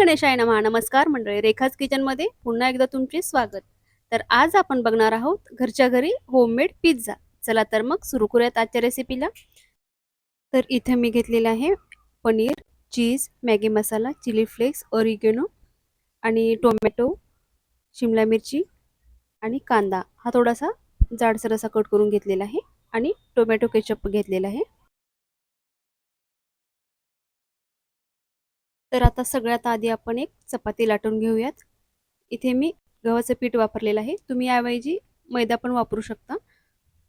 गणेशाय नमः. नमस्कार मंडळी, रेखाच किचनमध्ये पुन्हा एकदा तुमचे स्वागत. तर आज आपण बघणार आहोत घरच्या घरी होममेड पिझ्झा. चला तर मग सुरू करूयात आजच्या रेसिपीला. तर इथे मी घेतलेले आहे पनीर, चीज, मॅगी मसाला, चिली फ्लेक्स, ऑरिगेनो आणि टोमॅटो, शिमला मिरची आणि कांदा. हा थोडासा जाडसर असा कट करून घेतलेला आहे आणि टोमॅटो केचप घेतलेला आहे. तर आता सगळ्यात आधी आपण एक चपाती लाटून घेऊयात. इथे मी गव्हाचं पीठ वापरलेलं आहे. तुम्ही याऐवजी मैदा पण वापरू शकता.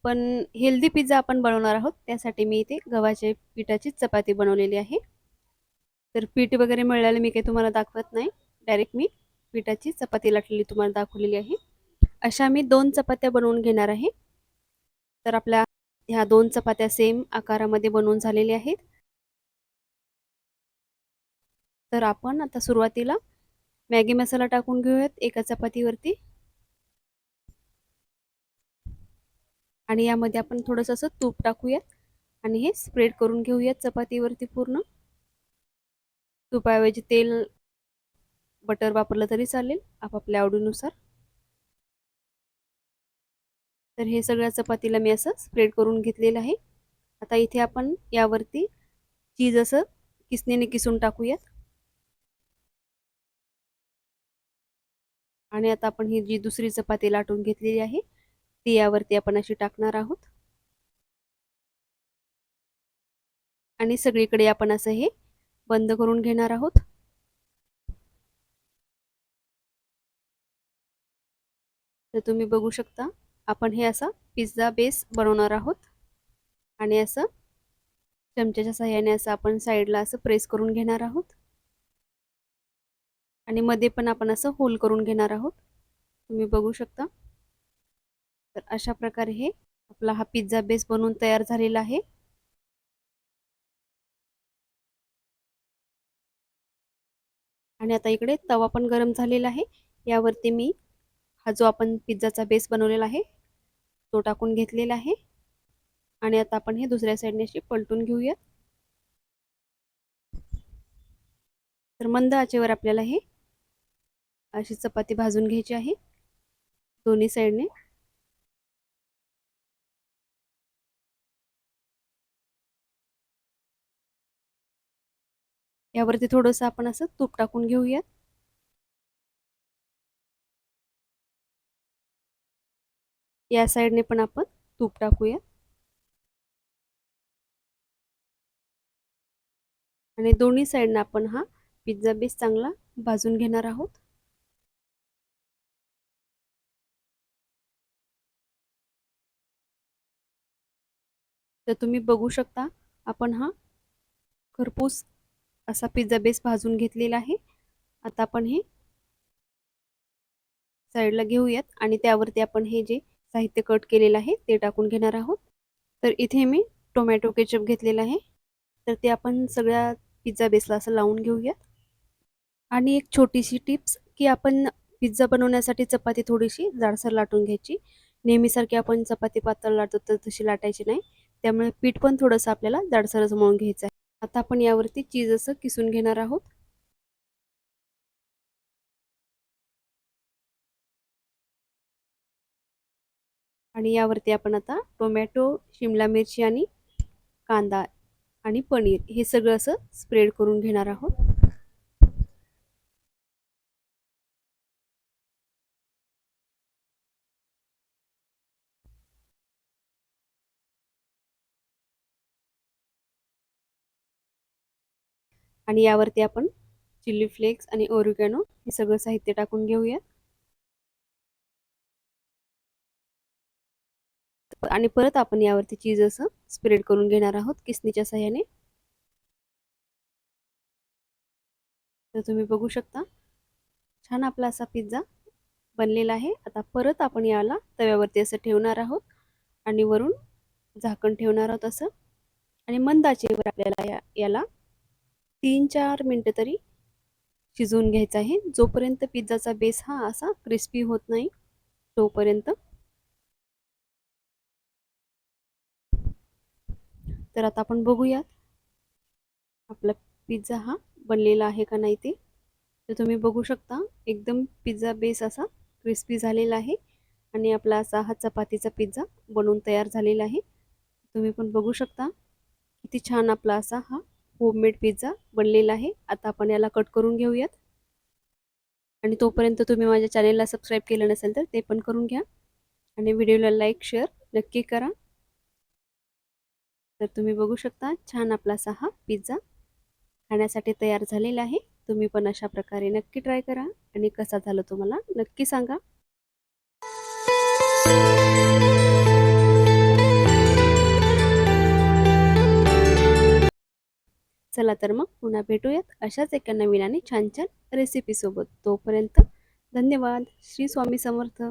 पण हेल्दी पिझ्झा आपण बनवणार आहोत, त्यासाठी मी इथे गव्हाच्या पिठाची चपाती बनवलेली आहे. तर पीठ वगैरे मळलेलं मी काही तुम्हाला दाखवत नाही, डायरेक्ट मी पिठाची चपाती लाटलेली तुम्हाला दाखवलेली आहे. अशा मी 2 चपात्या बनवून घेणार आहे. तर आपल्या ह्या 2 चपात्या सेम आकारामध्ये बनवून झालेल्या आहेत. तर आपण आता सुरुवातीला मॅगी मसाला टाकून घेऊयात एका चपातीवरती आणि यामध्ये आपण थोडंसं असं तूप टाकूयात आणि हे स्प्रेड करून घेऊयात चपातीवरती पूर्ण. तुपाऐवजी तेल, बटर वापरलं तरी चालेल आपापल्या आवडीनुसार. तर हे सगळ्या चपातीला मी असं स्प्रेड करून घेतलेलं आहे. आता इथे आपण यावरती चीज असं किसणीने किसून टाकूयात आणि आता आपण ही जी दुसरी चपाती लाटून घेतलेली आहे ती यावरती आपण अशी टाकणार आहोत आणि सगळीकडे आपण असं हे बंद करून घेणार आहोत. तर तुम्ही बघू शकता आपण हे असा पिझ्झा बेस बनवणार आहोत आणि असं चमच्याच्या सहाय्याने असं आपण साईडला असं प्रेस करून घेणार आहोत आणि मध्ये पण आपण असं होल करून घेणार आहोत. तुम्ही बघू शकता. तर अशा प्रकारे हे आपला हा पिझ्झा बेस बनवून तयार झालेला आहे. आणि आता इकडे तवा पण गरम झालेला आहे. यावरती मी हा जो आपण पिझ्झाचा बेस बनवलेला आहे तो टाकून घेतलेला आहे आणि आता आपण हे दुसऱ्या साईडने अशी पलटून घेऊयात. तर मंद आचेवर आपल्याला हे अशी चपाती भाजून घ्यायची आहे दोन्ही साईडने. यावरती थोडंसं आपण असं तूप टाकून घेऊयात. या साईडने पण आपण तूप टाकूया आणि दोन्ही साईडने आपण हा पिझ्झा बेस चांगला भाजून घेणार आहोत. तर तुम्ही बघू शकता आपण हा खरपूस असा पिझ्झा बेस भाजून घेतलेला आहे. आता आपण हे साईडला घेऊयात आणि त्यावरती आपण हे जे साहित्य कट केलेलं आहे ते टाकून घेणार आहोत. तर इथे मी टोमॅटो केचप घेतलेला आहे. तर ते आपण सगळ्या पिझ्झा बेसला असं लावून घेऊयात. आणि एक छोटीशी टिप्स की आपण पिझ्झा बनवण्यासाठी चपाती थोडीशी जाडसर लाटून घ्यायची. नेहमीसारखी आपण चपाती पातळ लाटतो तर तशी लाटायची नाही. त्यामुळे पीठ पण थोडंसं आपल्याला जाडसरच मळून घ्यायचं आहे. आता आपण यावरती चीज असं किसून घेणार आहोत. आणि यावरती आपण आता टोमॅटो, शिमला मिरची आणि कांदा आणि पनीर हे सगळं असं स्प्रेड करून घेणार आहोत. आणि यावरती आपण चिली फ्लेक्स आणि ओरिगॅनो हे सगळं साहित्य टाकून घेऊया आणि परत आपण यावरती चीज असं स्प्रेड करून घेणार आहोत किसणीच्या सहाय्याने. तर तुम्ही बघू शकता छान आपला असा पिझ्झा बनलेला आहे. आता परत आपण याला तव्यावरती असं ठेवणार आहोत आणि वरून झाकण ठेवणार आहोत असं आणि मंद आचेवर आपल्याला याला 3-4 मिनिटं तरी शिजवून घ्यायचा आहे, जोपर्यंत पिझ्झाचा बेस हा असा क्रिस्पी होत नाही तोपर्यंत. तर आता आपण बघूयात आपला पिझ्झा हा बनलेला आहे का नाही ते. तर तुम्ही बघू शकता एकदम पिझ्झा बेस असा क्रिस्पी झालेला आहे आणि आपला असा हा चपातीचा पिझ्झा बनवून तयार झालेला आहे. तुम्ही पण बघू शकता किती छान आपला असा हा होममेड पिझ्झा बनलेला आहे. आता आपण याला कट करून घेऊयात आणि तोपर्यंत तुम्ही माझ्या चॅनेलला सबस्क्राईब केलं नसेल तर ते पण करून घ्या आणि व्हिडिओला लाईक शेअर नक्की करा. तर तुम्ही बघू शकता छान आपला असा हा पिझ्झा खाण्यासाठी तयार झालेला आहे. तुम्ही पण अशा प्रकारे नक्की ट्राय करा आणि कसा झाला तुम्हाला नक्की सांगा. चला तर मग पुन्हा भेटूयात अशाच एका नवीन आणि छान छान रेसिपीसोबत. तोपर्यंत धन्यवाद. श्री स्वामी समर्थ.